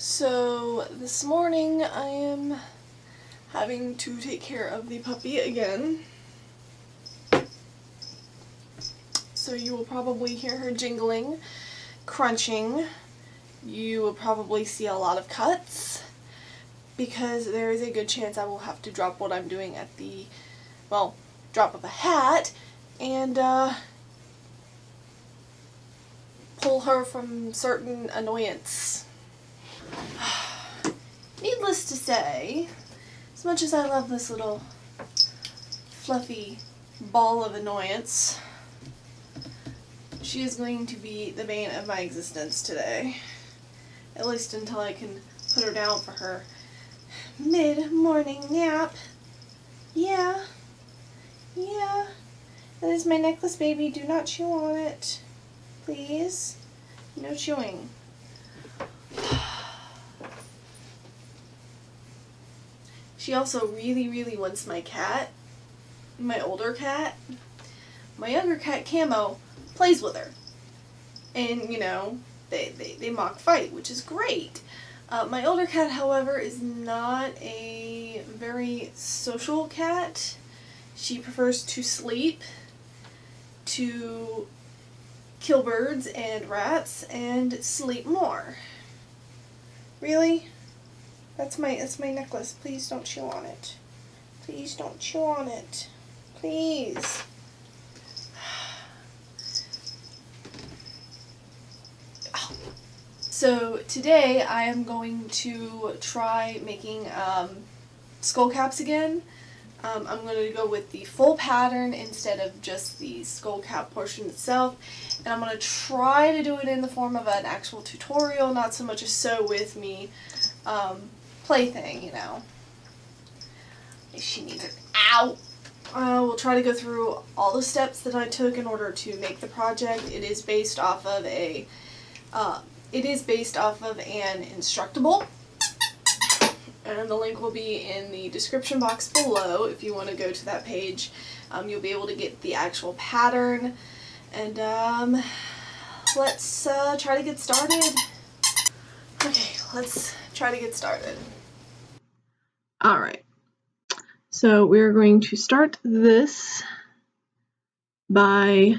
So this morning I am having to take care of the puppy again. So you will probably hear her jingling, crunching. You will probably see a lot of cuts because there is a good chance I will have to drop what I'm doing at the, well, drop of a hat and pull her from certain annoyance. Needless to say, as much as I love this little fluffy ball of annoyance, she is going to be the bane of my existence today. At least until I can put her down for her mid-morning nap. Yeah. That is my necklace, baby. Do not chew on it. Please. No chewing. She also really wants my cat, my older cat. My younger cat, Camo, plays with her. And, you know, they mock fight, which is great. My older cat, however, is not a very social cat. She prefers to sleep, to kill birds and rats, and sleep more. Really? That's my necklace. Please don't chew on it. Please don't chew on it. Please. So today I am going to try making skull caps again. I'm going to go with the full pattern instead of just the skull cap portion itself. And I'm going to try to do it in the form of an actual tutorial, not so much a sew with me plaything, you know. She needs it. Ow! We'll try to go through all the steps that I took in order to make the project. It is based off of an instructable. And the link will be in the description box below if you want to go to that page. You'll be able to get the actual pattern. And let's try to get started. Okay, let's try to get started. Alright, so we're going to start this by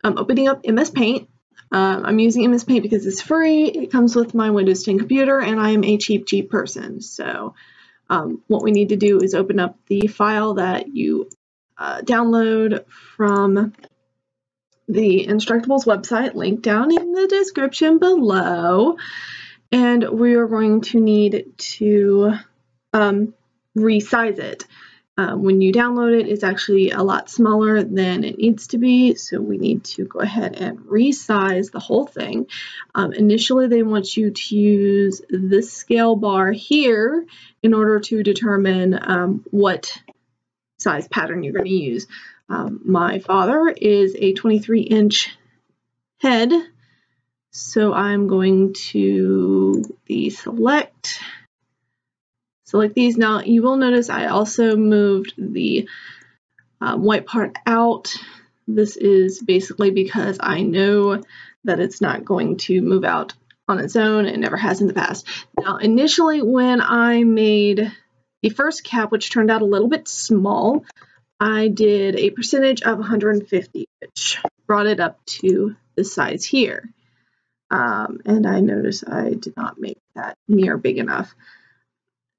opening up MS Paint. I'm using MS Paint because it's free, it comes with my Windows 10 computer, and I am a cheap person. So what we need to do is open up the file that you download from the Instructables website, linked down in the description below. And we are going to need to resize it. When you download it, it's actually a lot smaller than it needs to be, so we need to go ahead and resize the whole thing. Initially, they want you to use this scale bar here in order to determine what size pattern you're going to use. My father is a 23-inch head, so I'm going to select these. Now you will notice I also moved the white part out. This is basically because I know that it's not going to move out on its own. It never has in the past. Now initially when I made the first cap, which turned out a little bit small, I did a percentage of 150, which brought it up to the size here. And I noticed I did not make that near big enough.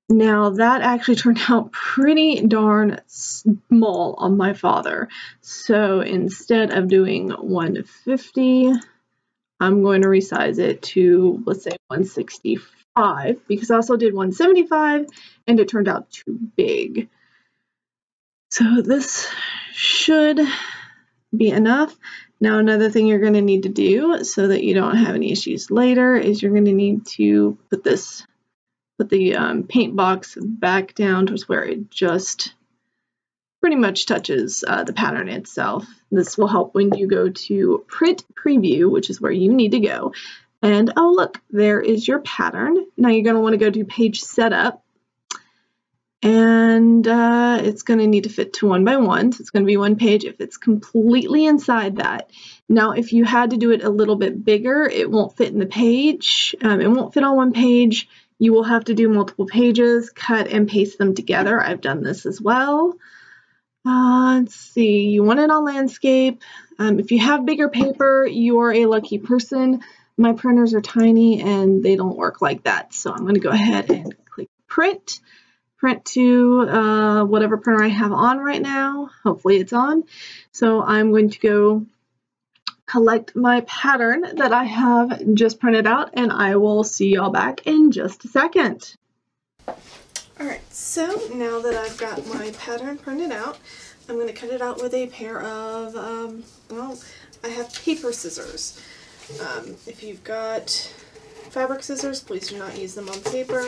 Now that actually turned out pretty darn small on my father. So instead of doing 150, I'm going to resize it to, let's say, 165, because I also did 175 and it turned out too big. So this should be enough. Now another thing you're going to need to do so that you don't have any issues later is you're going to need to put the paint box back down to where it just pretty much touches the pattern itself. This will help when you go to print preview, which is where you need to go. And oh look, there is your pattern. Now you're going to want to go to page setup. And it's going to need to fit to 1 by 1, so it's going to be one page. If it's completely inside that, Now, if you had to do it a little bit bigger, it won't fit in the page. It won't fit on one page. You will have to do multiple pages, cut and paste them together. I've done this as well. Let's see, you want it on landscape. If you have bigger paper, you are a lucky person. My printers are tiny and they don't work like that. So I'm going to go ahead and click print. Print to whatever printer I have on right now. Hopefully it's on. So I'm going to go collect my pattern that I have just printed out, and I will see y'all back in just a second. Alright, so now that I've got my pattern printed out, I'm going to cut it out with a pair of, well, I have paper scissors. If you've got fabric scissors, please do not use them on paper.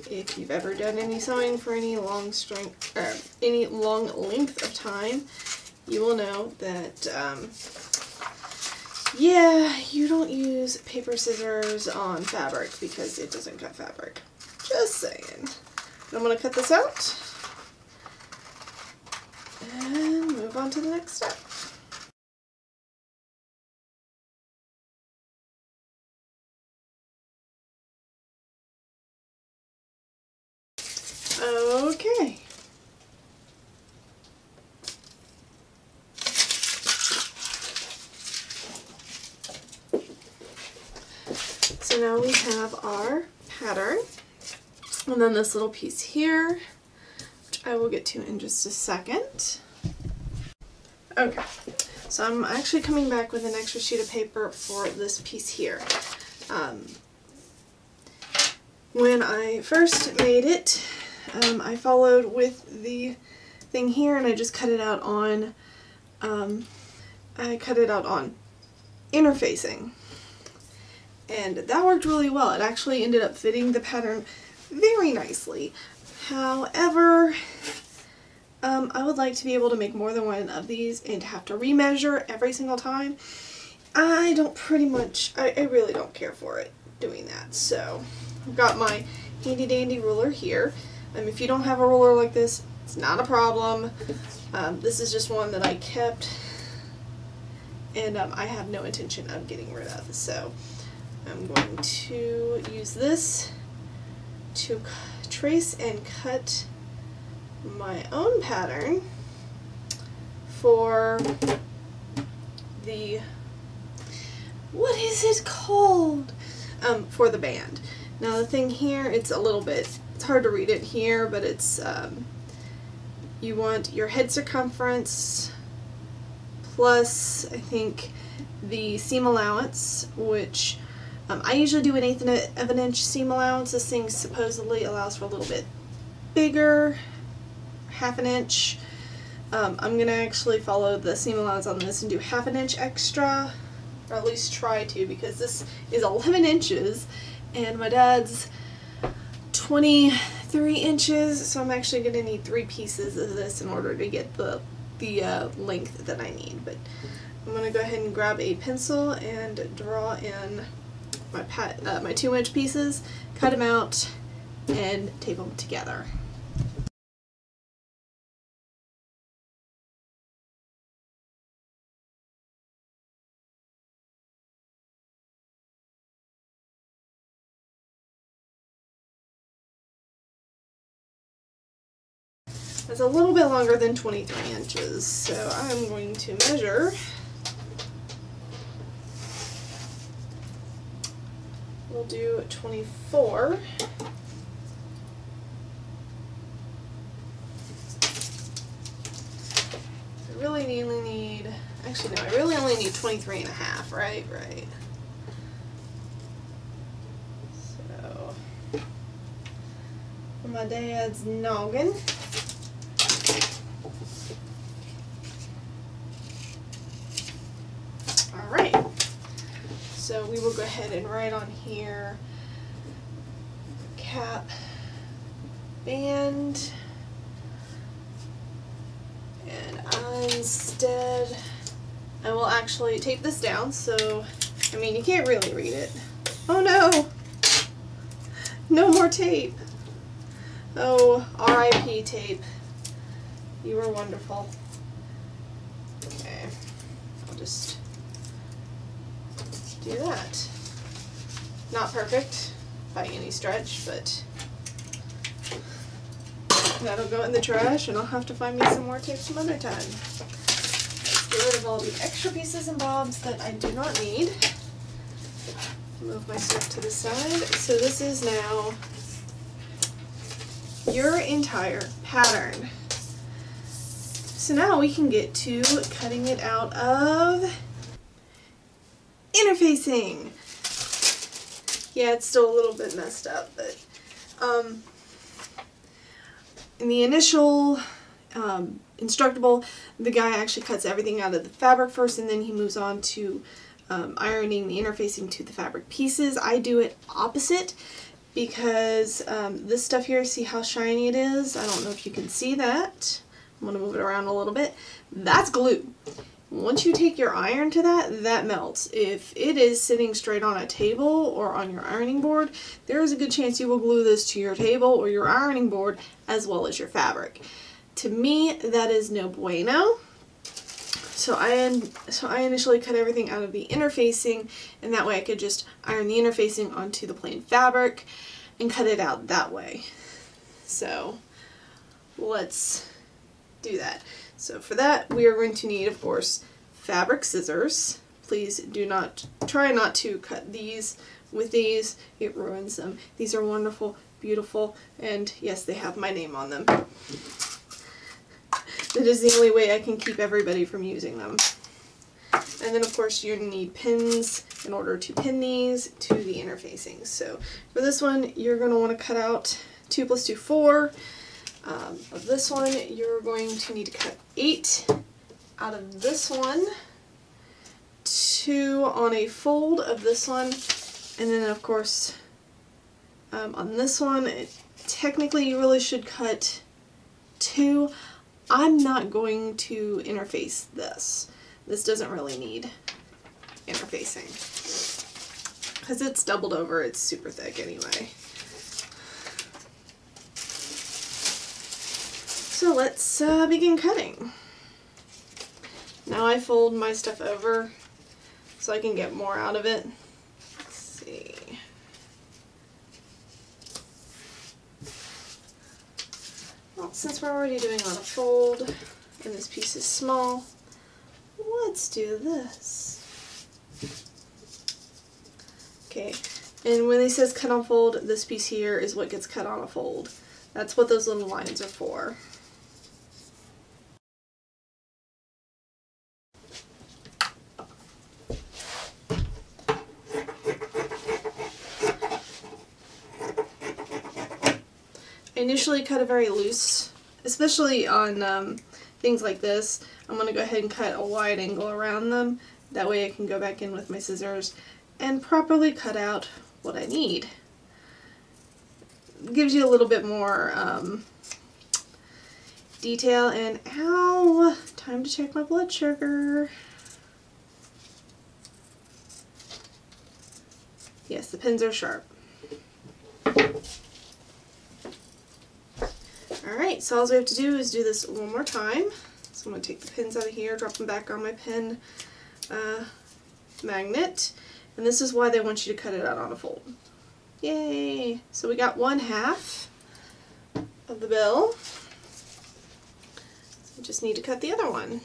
If you've ever done any sewing for any long length of time, you will know that yeah, you don't use paper scissors on fabric because it doesn't cut fabric. Just saying. I'm going to cut this out and move on to the next step. Okay. So now we have our pattern, and then this little piece here, which I will get to in just a second. Okay, so I'm actually coming back with an extra sheet of paper for this piece here. When I first made it, I followed with the thing here, and I just cut it out on, interfacing. And that worked really well. It actually ended up fitting the pattern very nicely. However, I would like to be able to make more than one of these and have to remeasure every single time. I really don't care for it doing that. So I've got my handy dandy ruler here. If you don't have a ruler like this, it's not a problem. This is just one that I kept, and I have no intention of getting rid of. So I'm going to use this to trace and cut my own pattern for the, what is it called? For the band. Now the thing here, it's hard to read it here, but it's, you want your head circumference plus, I think, the seam allowance, which I usually do 1/8 of an inch seam allowance. This thing supposedly allows for a little bit bigger, 1/2 inch. I'm going to actually follow the seam allowance on this and do 1/2 inch extra, or at least try to, because this is 11 inches and my dad's 23 inches, so I'm actually going to need 3 pieces of this in order to get the length that I need. But I'm going to go ahead and grab a pencil and draw in my 2-inch pieces, cut them out, and tape them together. It's a little bit longer than 23 inches, so I'm going to measure. We'll do 24. I really only need, actually no, I really only need 23.5, right? Right. So, for my dad's noggin. Alright, so we will go ahead and write on here cap band, and instead I will actually tape this down, so I mean you can't really read it. Oh no! No more tape! Oh, R.I.P. tape. You were wonderful. Okay, I'll just do that. Not perfect by any stretch, but that'll go in the trash and I'll have to find me some more tape some other time. Let's get rid of all the extra pieces and bobs that I do not need. Move my stuff to the side. So this is now your entire pattern. So now we can get to cutting it out of interfacing. Yeah, it's still a little bit messed up, but in the initial instructable, the guy actually cuts everything out of the fabric first and then he moves on to ironing the interfacing to the fabric pieces. I do it opposite because this stuff here, see how shiny it is? I don't know if you can see that. I'm going to move it around a little bit. That's glue. Once you take your iron to that, that melts. If it is sitting straight on a table or on your ironing board, there is a good chance you will glue this to your table or your ironing board as well as your fabric. To me, that is no bueno. So I initially cut everything out of the interfacing, and that way I could just iron the interfacing onto the plain fabric and cut it out that way. So let's do that. So for that, we are going to need, of course, fabric scissors. Please do not, try not to cut these with these. It ruins them. These are wonderful, beautiful, and yes, they have my name on them. That is the only way I can keep everybody from using them. And then, of course, you need pins in order to pin these to the interfacing. So for this one, you're going to want to cut out 2 + 2, 4. Of this one, you're going to need to cut 8 out of this one, 2 on a fold of this one, and then of course on this one, technically you really should cut 2. I'm not going to interface this. This doesn't really need interfacing because it's doubled over, it's super thick anyway. So let's begin cutting. Now I fold my stuff over so I can get more out of it. Let's see. Well, since we're already doing on a fold and this piece is small, let's do this. Okay, and when it says cut on fold, this piece here is what gets cut on a fold. That's what those little lines are for. I initially cut it very loose, especially on things like this. I'm going to go ahead and cut a wide angle around them. That way I can go back in with my scissors and properly cut out what I need. It gives you a little bit more detail. And ow, time to check my blood sugar. Yes, the pins are sharp. Alright, so all we have to do is do this one more time. So I'm going to take the pins out of here, drop them back on my pin magnet. And this is why they want you to cut it out on a fold. Yay! So we got 1/2 of the bill. We just need to cut the other one.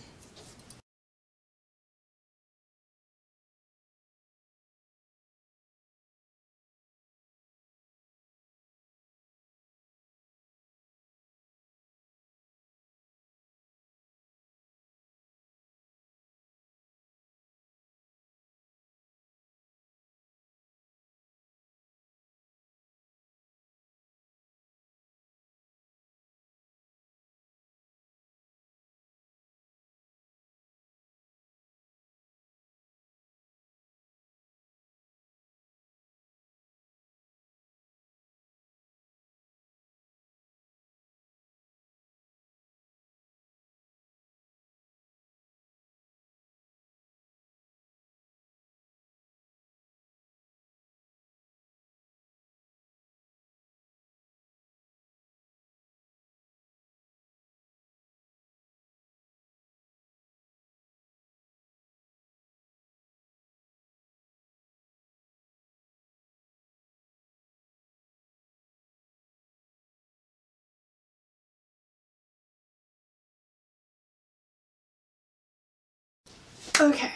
Okay,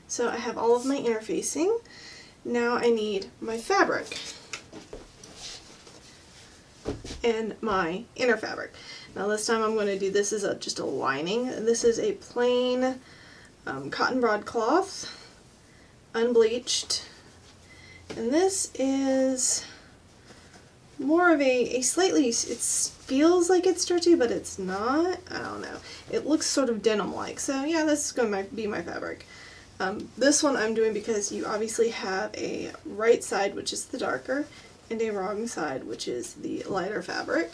so I have all of my interfacing. Now I need my fabric and my inner fabric. Now this time I'm going to do this as just a lining. This is a plain cotton broadcloth, unbleached, and this is more of a slightly, it feels like it's stretchy, but it's not. I don't know. It looks sort of denim-like, so yeah, this is going to be my fabric. This one I'm doing because you obviously have a right side, which is the darker, and a wrong side, which is the lighter fabric.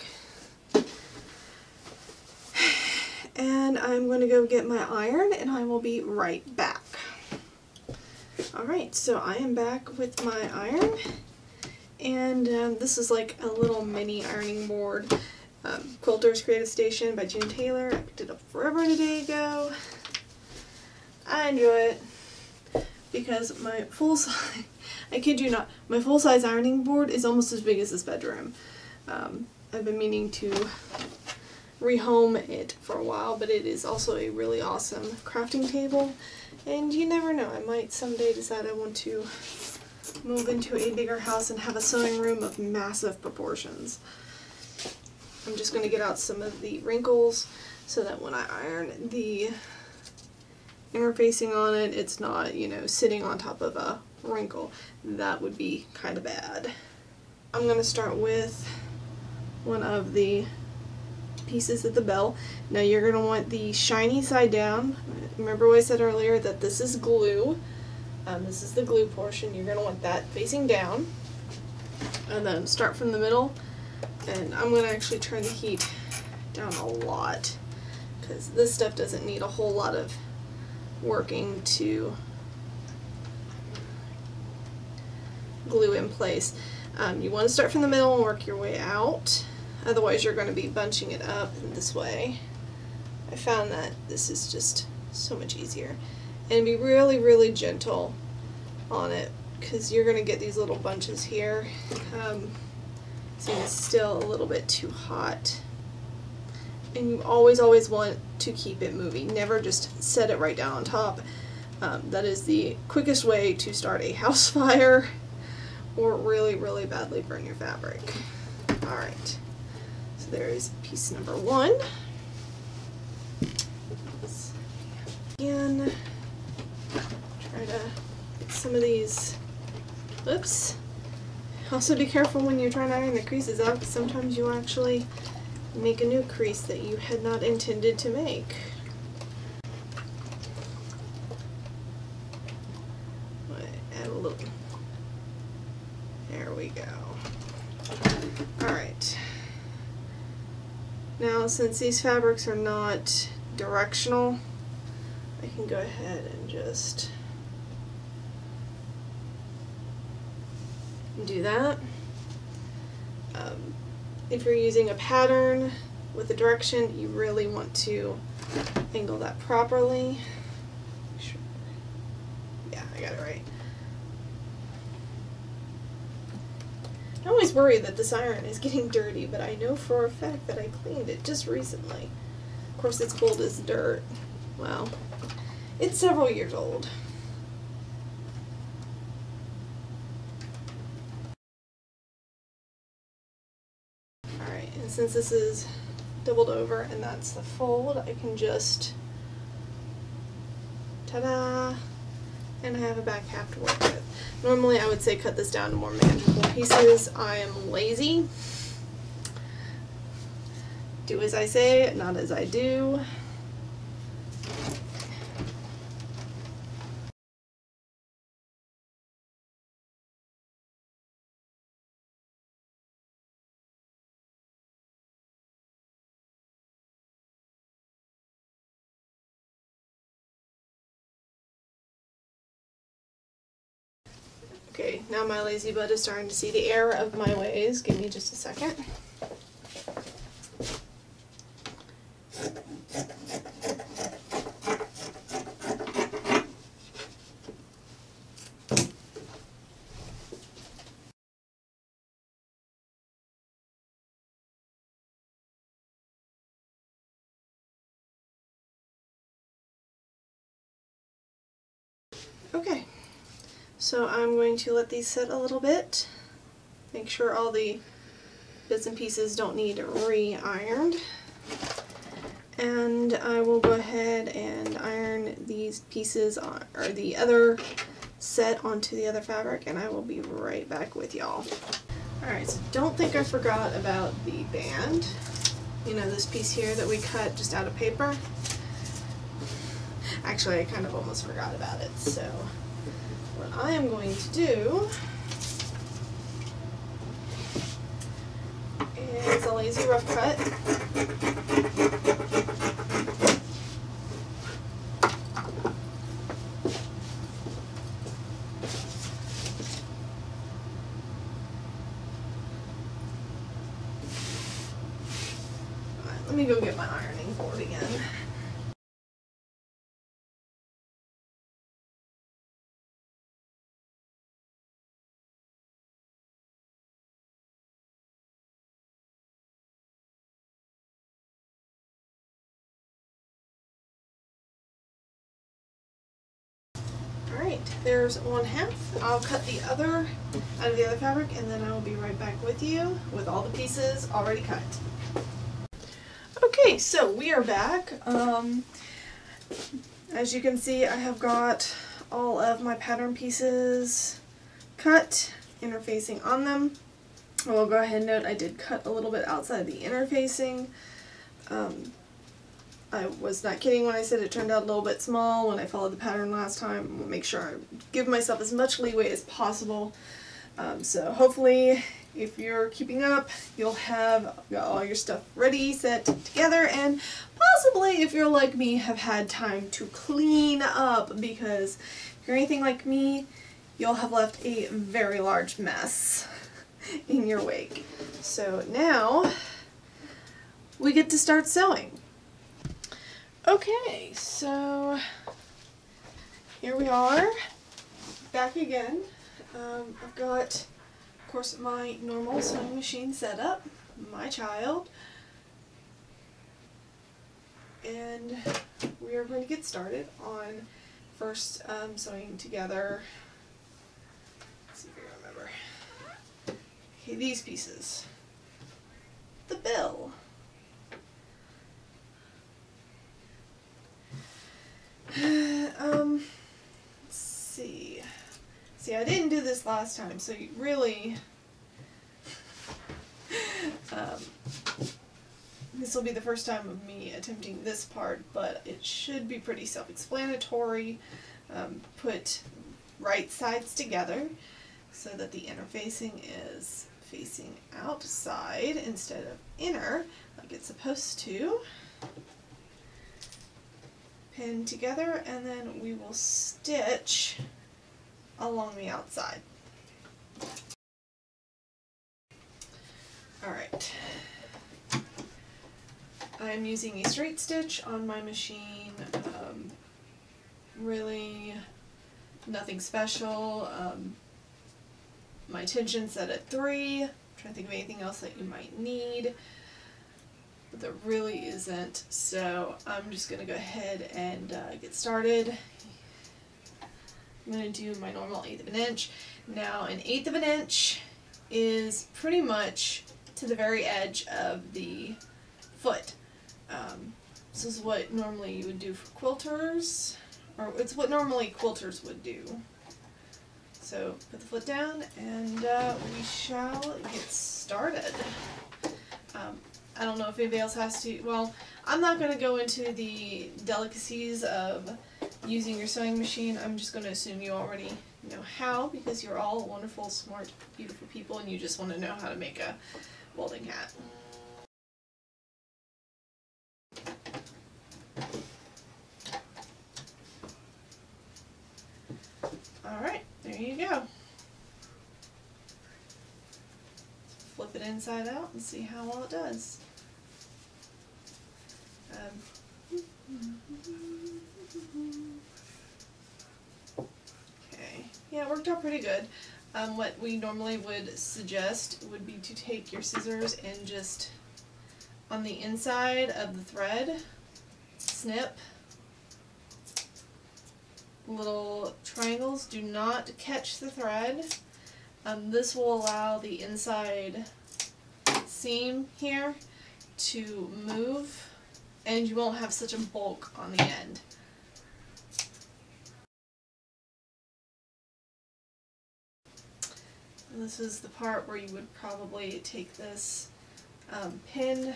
And I'm going to go get my iron, and I will be right back. Alright, so I am back with my iron, and this is like a little mini ironing board. Quilter's Creative Station by June Taylor. I picked it up forever and a day ago. I enjoy it because my full size, I kid you not, my full size ironing board is almost as big as this bedroom. I've been meaning to rehome it for a while, but it is also a really awesome crafting table, and you never know, I might someday decide I want to move into a bigger house and have a sewing room of massive proportions. I'm just going to get out some of the wrinkles so that when I iron the interfacing on it, it's not, you know, sitting on top of a wrinkle. That would be kind of bad. I'm going to start with one of the pieces of the bell. Now you're going to want the shiny side down. Remember what I said earlier that this is glue. This is the glue portion. You're going to want that facing down. And then start from the middle. And I'm going to actually turn the heat down a lot because this stuff doesn't need a whole lot of working to glue in place. You want to start from the middle and work your way out. Otherwise you're going to be bunching it up in this way. I found that this is just so much easier. And be really, really gentle on it because you're going to get these little bunches here. See, it's still a little bit too hot. And you always, always want to keep it moving. Never just set it right down on top. That is the quickest way to start a house fire or really, really badly burn your fabric. Alright, so there is piece number one. Again, try to get some of these, oops. Also be careful when you're trying to iron the creases out because sometimes you actually make a new crease that you had not intended to make. Add a little. There we go. Alright. Now since these fabrics are not directional, I can go ahead and just do that. If you're using a pattern with a direction, you really want to angle that properly. Sure. Yeah, I got it right. I always worry that this iron is getting dirty, but I know for a fact that I cleaned it just recently. Of course, it's cold as dirt. Well, it's several years old. Alright, and since this is doubled over and that's the fold, I can just, ta-da, and I have a back half to work with. Normally I would say cut this down to more manageable pieces. I am lazy. Do as I say, not as I do. Okay, now my lazy butt is starting to see the error of my ways. Give me just a second. Okay, so I'm going to let these sit a little bit, make sure all the bits and pieces don't need re-ironed, and I will go ahead and iron these pieces on, or the other set onto the other fabric, and I will be right back with y'all. Alright, so don't think I forgot about the band. You know, this piece here that we cut just out of paper. Actually, I kind of almost forgot about it, so what I am going to do is a lazy rough cut. Alright, let me go get my ironing board again. Alright, there's one half. I'll cut the other out of the other fabric, and then I will be right back with you with all the pieces already cut. Okay, so we are back. As you can see, I have got all of my pattern pieces cut, interfacing on them. I will go ahead and note I did cut a little bit outside the interfacing. I was not kidding when I said it turned out a little bit small when I followed the pattern last time. I'll make sure I give myself as much leeway as possible. So hopefully, if you're keeping up, you'll have all your stuff ready, set together, and possibly, if you're like me, have had time to clean up, because if you're anything like me, you'll have left a very large mess in your wake. So now, we get to start sewing. Okay, so here we are, back again. I've got, of course, my normal sewing machine set up, my child, and we are going to get started on first sewing together. Let's see if I remember. Okay, these pieces. The bill. Let's see. See, I didn't do this last time, so you really, this will be the first time of me attempting this part, but it should be pretty self-explanatory. Put right sides together so that the interfacing is facing outside instead of inner, like it's supposed to. Pin together, and then we will stitch along the outside. Alright. I'm using a straight stitch on my machine. Really nothing special. My tension set at 3. I'm trying to think of anything else that you might need, but there really isn't, so I'm just going to go ahead and get started. I'm going to do my normal 1/8 of an inch. Now, an 1/8 of an inch is pretty much to the very edge of the foot. This is what normally you would do for quilters, or it's what normally quilters would do. So put the foot down, and we shall get started. I don't know if anybody else has to, well, I'm not going to go into the delicacies of using your sewing machine. I'm just going to assume you already know how, because you're all wonderful, smart, beautiful people, and you just want to know how to make a welding hat. Alright, there you go. Flip it inside out and see how well it does. Okay, yeah, it worked out pretty good. What we normally would suggest would be to take your scissors and just on the inside of the thread, snip little triangles do not catch the thread. This will allow the inside seam here to move, and you won't have such a bulk on the end. And this is the part where you would probably take this, pin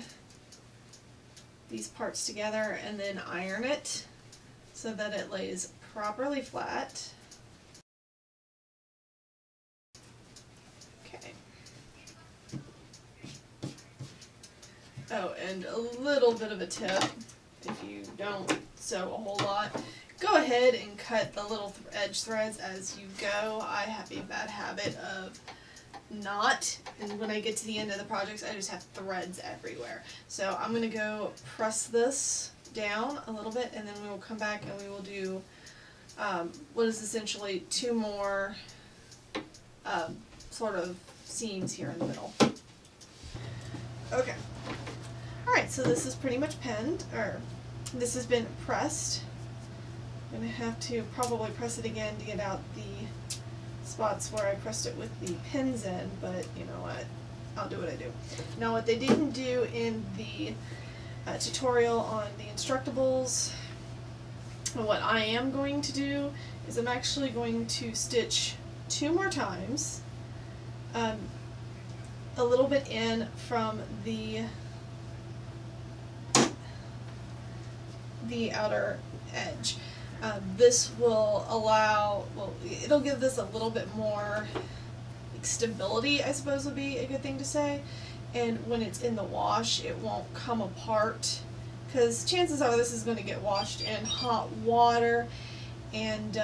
these parts together and then iron it so that it lays properly flat. Okay. Oh, and a little bit of a tip, if you don't sew a whole lot, go ahead and cut the little edge threads as you go. I have a bad habit of not, and when I get to the end of the projects I just have threads everywhere. So I'm going to go press this down a little bit, and then we will come back and we will do what is essentially two more sort of seams here in the middle. Okay. Alright, so this is pretty much pinned, or this has been pressed. I'm going to have to probably press it again to get out the spots where I pressed it with the pins in, but you know what, I'll do what I do. Now what they didn't do in the tutorial on the Instructables, what I am going to do is I'm actually going to stitch 2 more times, a little bit in from the outer edge. This will allow, well, it'll give this a little bit more stability, I suppose would be a good thing to say, and when it's in the wash it won't come apart, because chances are this is going to get washed in hot water, and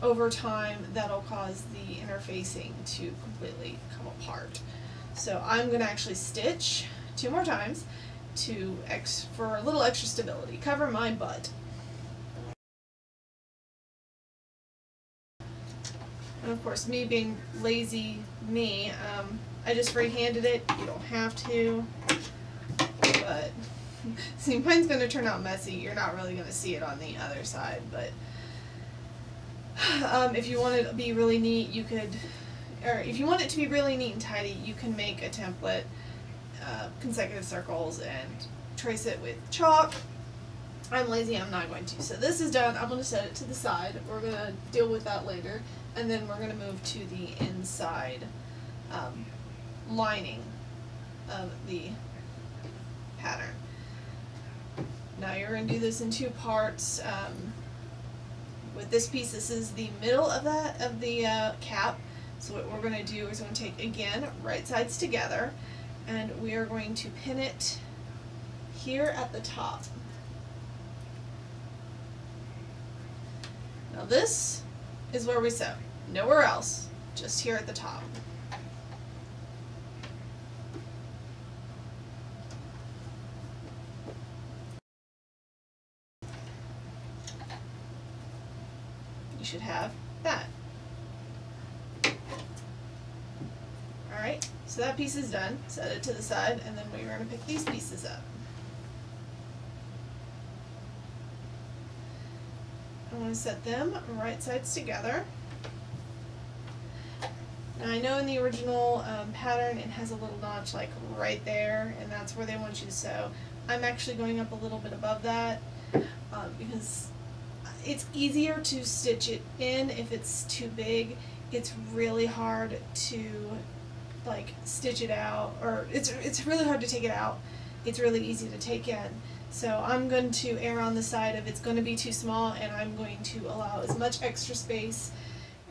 over time that'll cause the interfacing to completely come apart. So I'm going to actually stitch 2 more times for a little extra stability. Cover my butt. And of course, me being lazy me, I just free-handed it. You don't have to, but see, mine's going to turn out messy. You're not really going to see it on the other side, but if you want it to be really neat, you could, or if you want it to be really neat and tidy, you can make a template, consecutive circles, and trace it with chalk. I'm lazy, I'm not going to. So this is done. I'm going to set it to the side. We're going to deal with that later. And then we're going to move to the inside lining of the pattern. Now you're going to do this in 2 parts. With this piece, this is the middle of the cap. So what we're going to do is we're going to take, again, right sides together, and we are going to pin it here at the top. Now this is where we sew. Nowhere else, just here at the top. You should have that. Alright, so that piece is done. Set it to the side, and then we're going to pick these pieces up. I'm going to set them right sides together. Now I know in the original pattern it has a little notch like right there, and that's where they want you to sew. I'm actually going up a little bit above that because it's easier to stitch it in if it's too big. It's really hard to like stitch it out, or it's really hard to take it out. It's really easy to take in. So I'm going to err on the side of it's going to be too small, and I'm going to allow as much extra space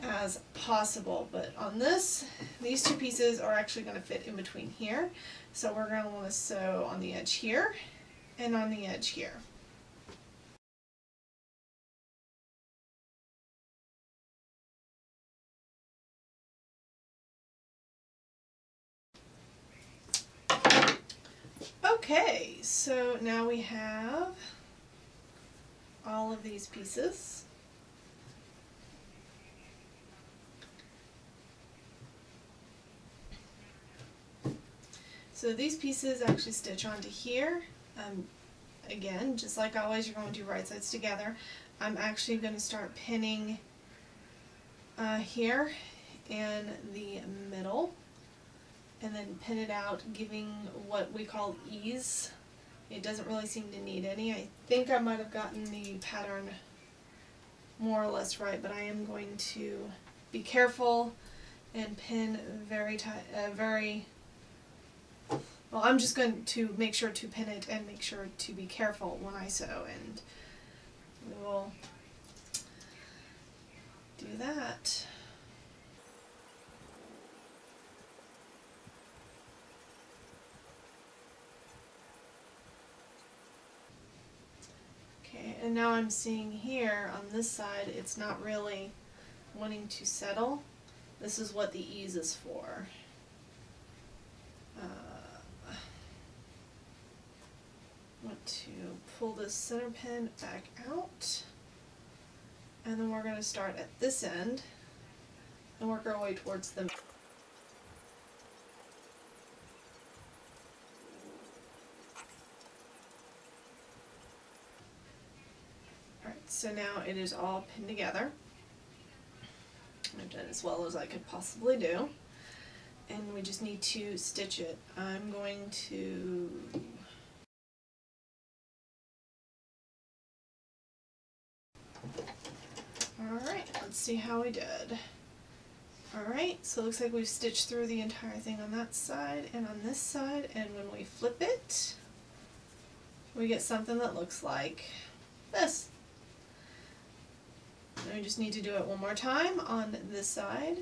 as possible. But on this, these 2 pieces are actually going to fit in between here. So we're going to want to sew on the edge here and on the edge here. Okay, so now we have all of these pieces. So these pieces actually stitch onto here. Again, just like always, you're going to do right sides together. I'm actually going to start pinning here in the middle, and then pin it out, giving what we call ease. It doesn't really seem to need any. I think I might have gotten the pattern more or less right, but I am going to be careful and pin very tight, well, I'm just going to make sure to pin it and make sure to be careful when I sew, and we will do that. Okay, and now I'm seeing here on this side it's not really wanting to settle. This is what the ease is for. Want to pull this center pin back out, and then we're going to start at this end and work our way towards the middle. Alright, so now it is all pinned together. I've done as well as I could possibly do, and we just need to stitch it. I'm going to Alright, let's see how we did. Alright, so it looks like we've stitched through the entire thing on that side and on this side, and when we flip it, we get something that looks like this. And we just need to do it one more time on this side.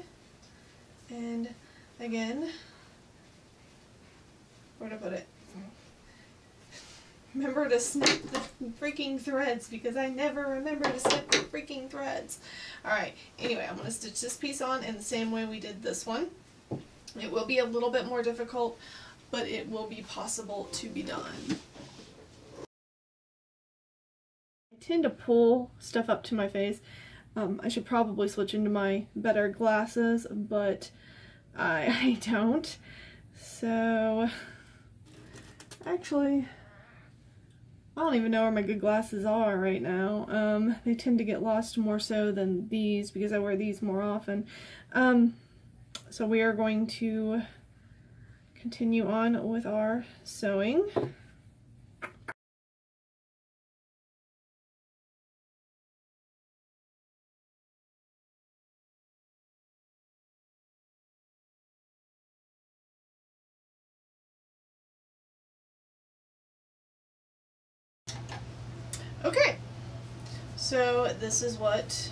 And again, where to put it? Remember to snip the freaking threads, because I never remember to snip the freaking threads. Alright, anyway, I'm going to stitch this piece on in the same way we did this one. It will be a little bit more difficult, but it will be possible to be done. I tend to pull stuff up to my face. I should probably switch into my better glasses, but I don't. So, actually, I don't even know where my good glasses are right now. They tend to get lost more so than these because I wear these more often. So we are going to continue on with our sewing. Okay, so this is what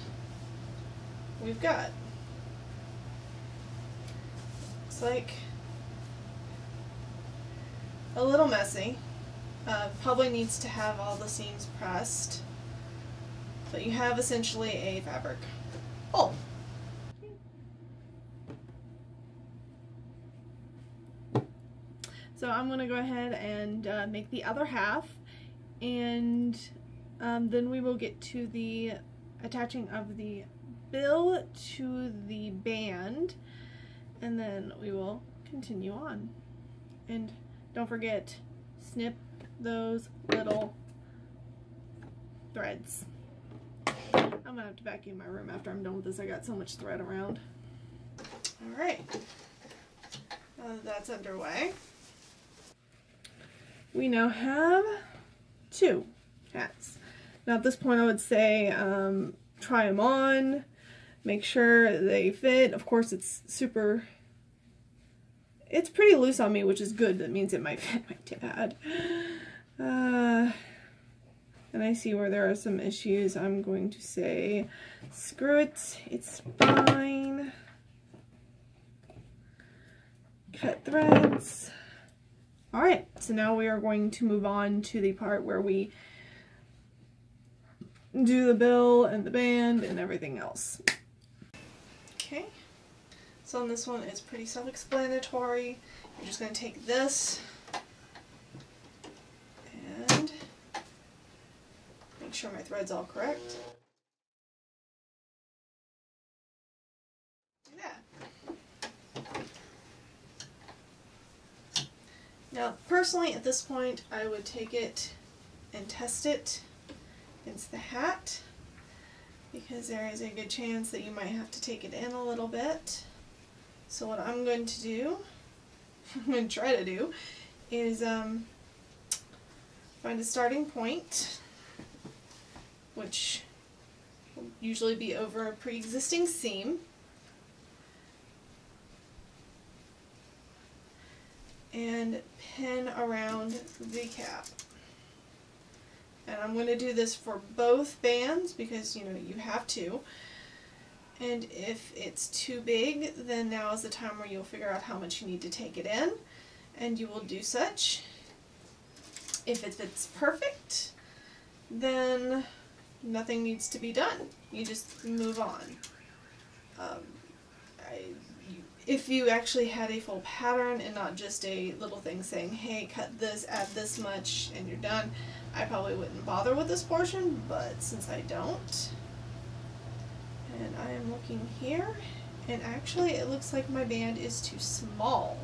we've got. Looks like a little messy. Probably needs to have all the seams pressed, but you have essentially a fabric fold. So I'm going to go ahead and make the other half, and then we will get to the attaching of the bill to the band, and then we will continue on. And don't forget, snip those little threads. I'm gonna have to vacuum my room after I'm done with this. I got so much thread around. Alright, that's underway. We now have 2 hats. Now at this point I would say try them on, make sure they fit. Of course it's pretty loose on me, which is good. That means it might fit my dad. And I see where there are some issues. I'm going to say screw it, it's fine. Cut threads. Alright, so now we are going to move on to the part where we do the bill and the band and everything else. Okay, so on this one it's pretty self-explanatory. You're just going to take this and make sure my thread's all correct. Now, personally, at this point, I would take it and test it against the hat because there is a good chance that you might have to take it in a little bit. So what I'm going to do, I'm going to try to do, is find a starting point, which will usually be over a pre-existing seam, and pin around the cap. And I'm going to do this for both bands because, you know, you have to. And if it's too big, then now is the time where you'll figure out how much you need to take it in, and you will do such. If it's perfect, then nothing needs to be done. You just move on. If you actually had a full pattern and not just a little thing saying, hey, cut this, add this much, and you're done, I probably wouldn't bother with this portion, but since I don't, and I am looking here, and actually it looks like my band is too small.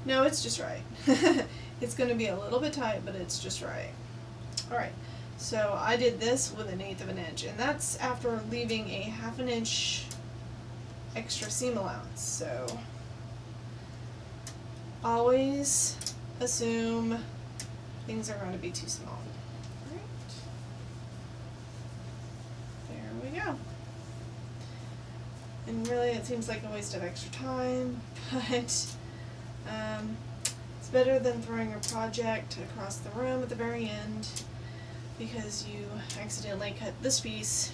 No, it's just right. It's going to be a little bit tight, but it's just right. Alright, so I did this with 1/8 of an inch, and that's after leaving a 1/2 inch extra seam allowance. So always assume things are going to be too small. Right. There we go. And really it seems like a waste of extra time, but it's better than throwing a project across the room at the very end because you accidentally cut this piece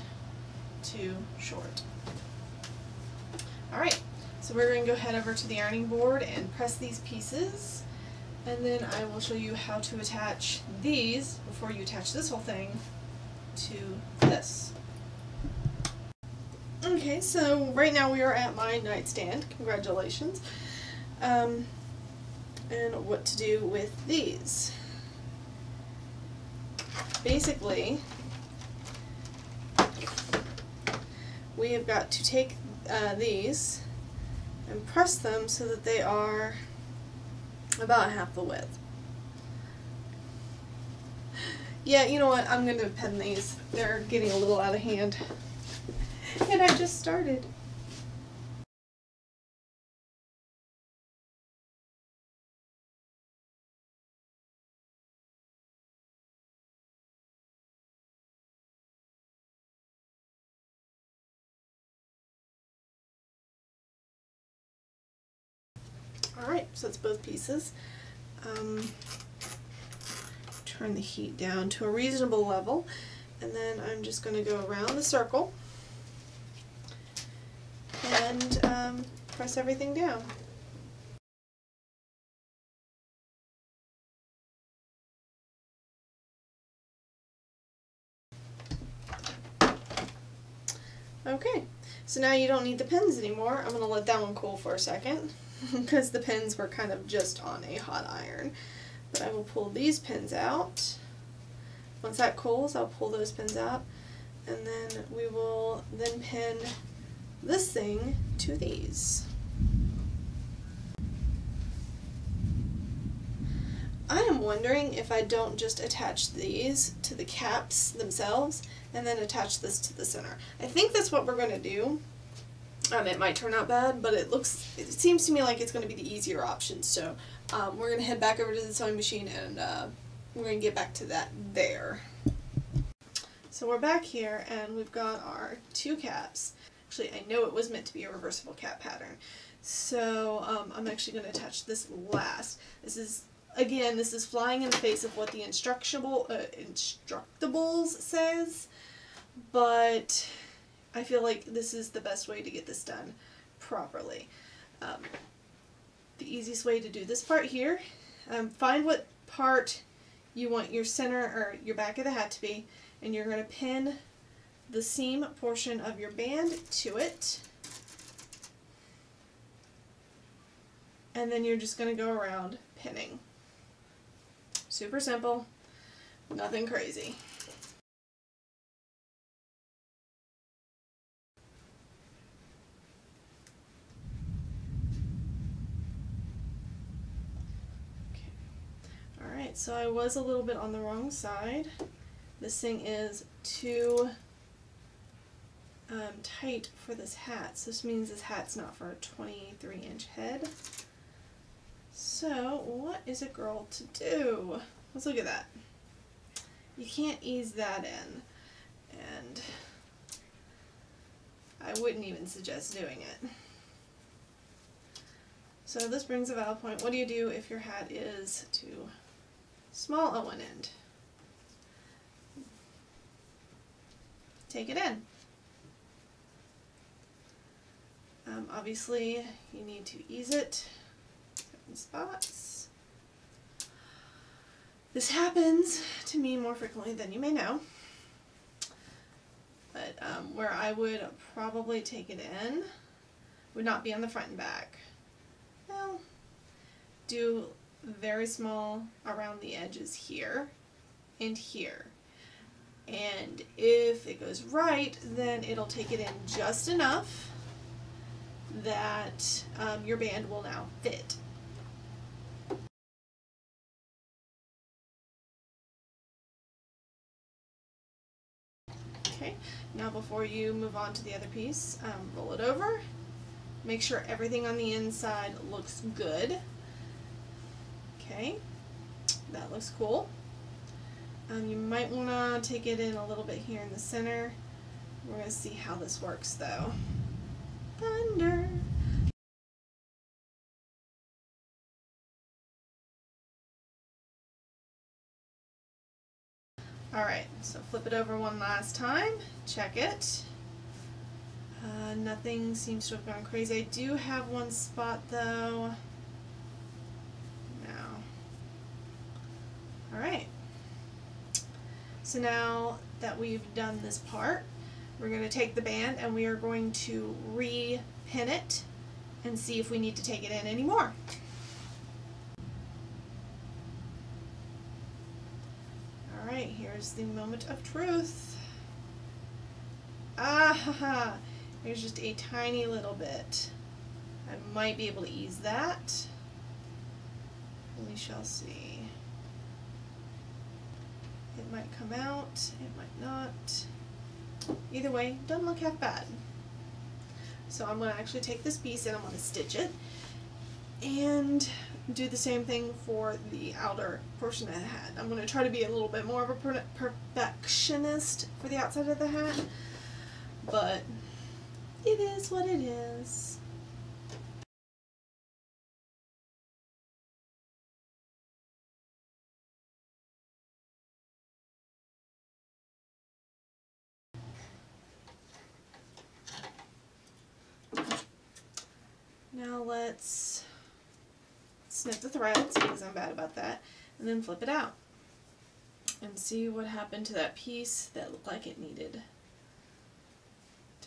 too short. Alright, so we're going to go head over to the ironing board and press these pieces, and then I will show you how to attach these before you attach this whole thing to this. Okay, so right now we are at my nightstand. Congratulations. And what to do with these. Basically, we have got to take these and press them so that they are about half the width. Yeah, you know what, I'm going to pen these. They're getting a little out of hand. And I just started. Alright, so it's both pieces. Turn the heat down to a reasonable level, and then I'm just going to go around the circle and press everything down. Okay, so now you don't need the pins anymore. I'm going to let that one cool for a second because the pins were kind of just on a hot iron. But I will pull these pins out. Once that cools, I'll pull those pins out, and then we will then pin this thing to these. I am wondering if I don't just attach these to the caps themselves and then attach this to the center. I think that's what we're going to do. It might turn out bad, but it seems to me like it's going to be the easier option. So we're going to head back over to the sewing machine and we're going to get back to that there. So we're back here and we've got our two caps. Actually, I know it was meant to be a reversible cap pattern. So I'm actually going to attach this last. This is, again, this is flying in the face of what the instructables says, but I feel like this is the best way to get this done properly. The easiest way to do this part here, find what part you want your center or your back of the hat to be, and you're going to pin the seam portion of your band to it, and then you're just going to go around pinning. Super simple, nothing crazy. Alright, so I was a little bit on the wrong side. This thing is too tight for this hat, so this means this hat's not for a 23-inch head. So what is a girl to do? Let's look at that. You can't ease that in, and I wouldn't even suggest doing it. So this brings a valid point. What do you do if your hat is too small at one end? Take it in. Obviously, you need to ease it in spots. This happens to me more frequently than you may know, but where I would probably take it in would not be on the front and back. Well, do very small around the edges here and here. And if it goes right, then it'll take it in just enough that your band will now fit. Okay, now before you move on to the other piece, roll it over. Make sure everything on the inside looks good. Okay, that looks cool. You might want to take it in a little bit here in the center. We're going to see how this works though. Thunder! Alright, so flip it over one last time, check it. Nothing seems to have gone crazy. I do have one spot though. No. Alright. So now that we've done this part, we're going to take the band and we are going to re-pin it and see if we need to take it in anymore. Alright, here's the moment of truth. Ah, here's just a tiny little bit. I might be able to ease that. We shall see. It might come out, it might not. Either way, doesn't look half bad. So I'm going to actually take this piece and I'm going to stitch it and do the same thing for the outer portion of the hat. I'm going to try to be a little bit more of a perfectionist for the outside of the hat, but it is what it is. Now let's snip the threads, because I'm bad about that, and then flip it out and see what happened to that piece that looked like it needed.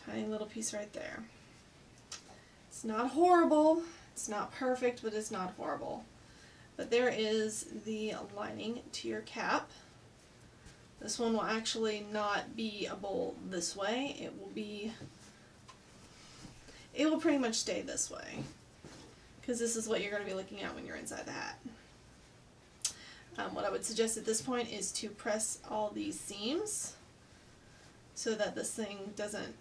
Tiny little piece right there. It's not horrible, it's not perfect, but it's not horrible. But there is the lining to your cap. This one will actually not be a bowl this way. It will pretty much stay this way, because this is what you're going to be looking at when you're inside the hat. What I would suggest at this point is to press all these seams so that this thing doesn't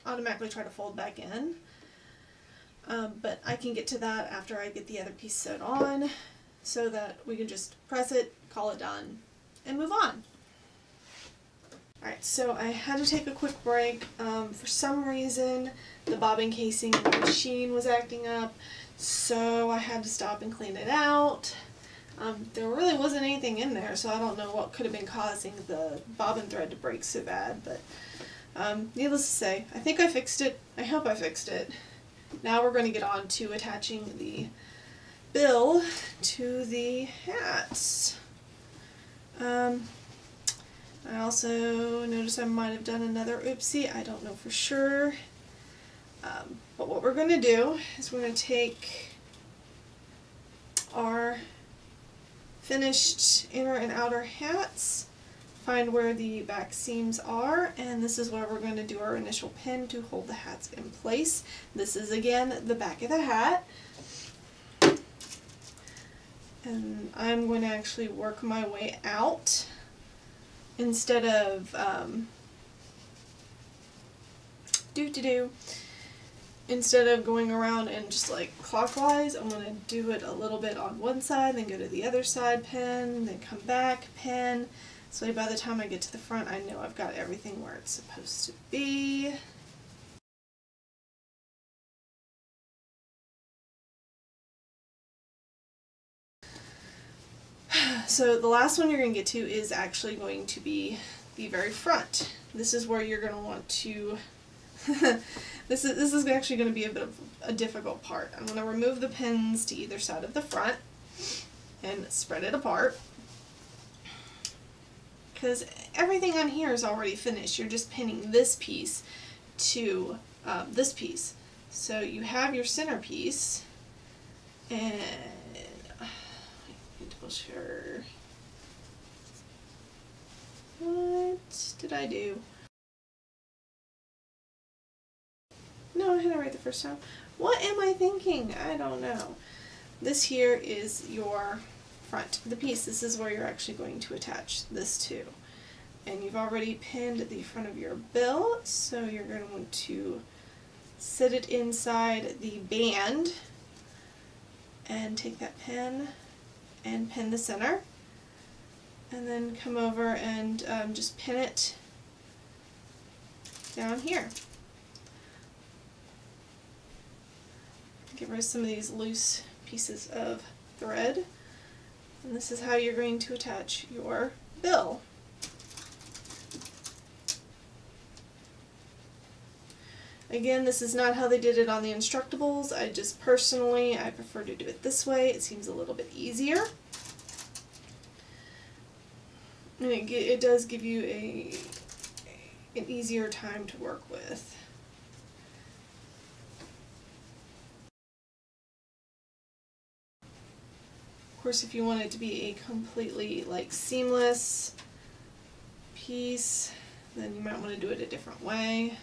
automatically try to fold back in. But I can get to that after I get the other piece sewed on, so that we can just press it, call it done, and move on. Alright, so I had to take a quick break. For some reason, the bobbin casing in the machine was acting up, so I had to stop and clean it out. There really wasn't anything in there, so I don't know what could have been causing the bobbin thread to break so bad, but needless to say, I think I fixed it. I hope I fixed it. Now we're going to get on to attaching the bill to the hats. I also noticed I might have done another oopsie. I don't know for sure. But what we're going to do is we're going to take our finished inner and outer hats, find where the back seams are, and this is where we're going to do our initial pin to hold the hats in place. This is again the back of the hat. And I'm going to actually work my way out instead of instead of going around and just like clockwise. I'm going to do it a little bit on one side, then go to the other side, pin, then come back, pin. So by the time I get to the front, I know I've got everything where it's supposed to be. So the last one you're going to get to is actually going to be the very front. This is where you're going to want to this is actually going to be a bit of a difficult part. I'm going to remove the pins to either side of the front and spread it apart, because everything on here is already finished. You're just pinning this piece to this piece. So you have your centerpiece, and sure. What did I do? No, I had it right the first time. What am I thinking? I don't know. This here is your front, the piece. This is where you're actually going to attach this to. And you've already pinned the front of your bill, so you're going to want to set it inside the band and take that pin and pin the center, and then come over and just pin it down here. Get rid of some of these loose pieces of thread, and this is how you're going to attach your bill. Again, this is not how they did it on the Instructables. I prefer to do it this way. It seems a little bit easier. And it does give you an easier time to work with. Of course, if you want it to be a completely like seamless piece, then you might want to do it a different way.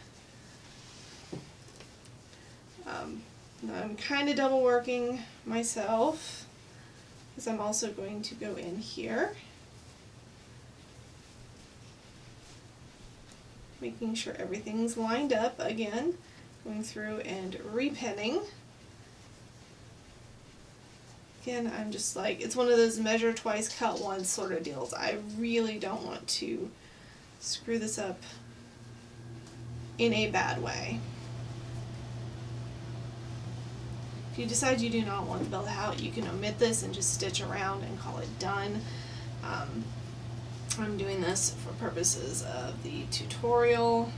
I'm kind of double working myself because I'm also going to go in here, making sure everything's lined up again, going through and repinning. Again, I'm just like, it's one of those measure twice, cut once sort of deals. I really don't want to screw this up in a bad way. If you decide you do not want the bill out, you can omit this and just stitch around and call it done. I'm doing this for purposes of the tutorial.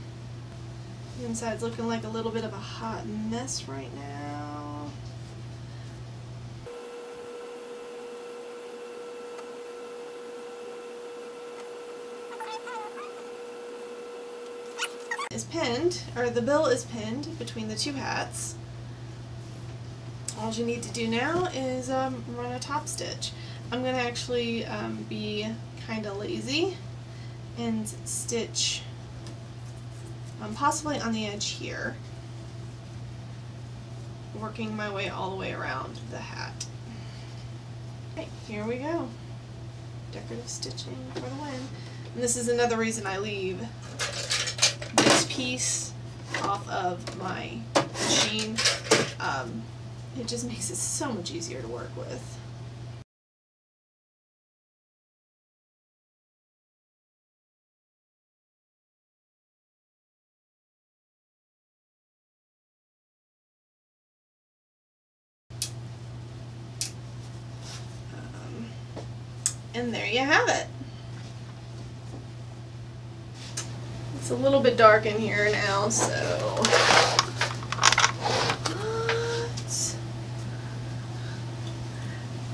The inside's looking like a little bit of a hot mess right now. Is pinned, or the bill is pinned between the two hats. All you need to do now is run a top stitch. I'm going to actually be kind of lazy and stitch possibly on the edge here, working my way all the way around the hat. Okay, here we go. Decorative stitching for the win. And this is another reason I leave this piece off of my machine. It just makes it so much easier to work with. And there you have it. It's a little bit dark in here now, so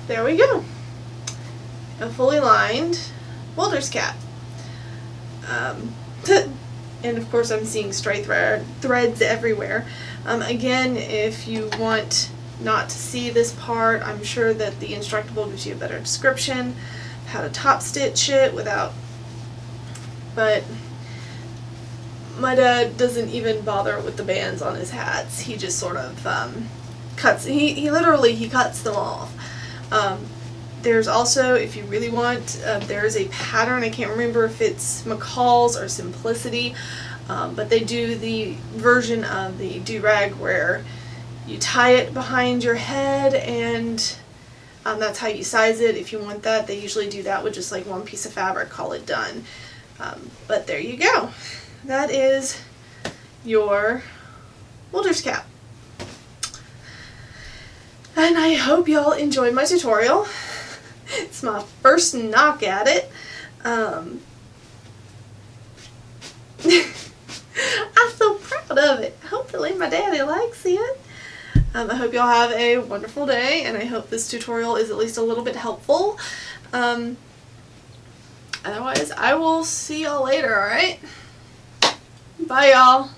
there we go. A fully lined welder's cap. And of course I'm seeing stray threads everywhere. Again, if you want not to see this part, I'm sure that the Instructable gives you a better description how to top stitch it without, but my dad doesn't even bother with the bands on his hats. He just sort of cuts, he literally cuts them off. There's also, if you really want, there is a pattern. I can't remember if it's McCall's or Simplicity, but they do the version of the do-rag where you tie it behind your head, and that's how you size it. If you want that, they usually do that with just like one piece of fabric, call it done. But there you go. That is your welder's cap. And I hope y'all enjoyed my tutorial. It's my first knock at it. I'm so proud of it. Hopefully my daddy likes it. I hope y'all have a wonderful day, and I hope this tutorial is at least a little bit helpful. Otherwise, I will see y'all later, alright? Bye, y'all.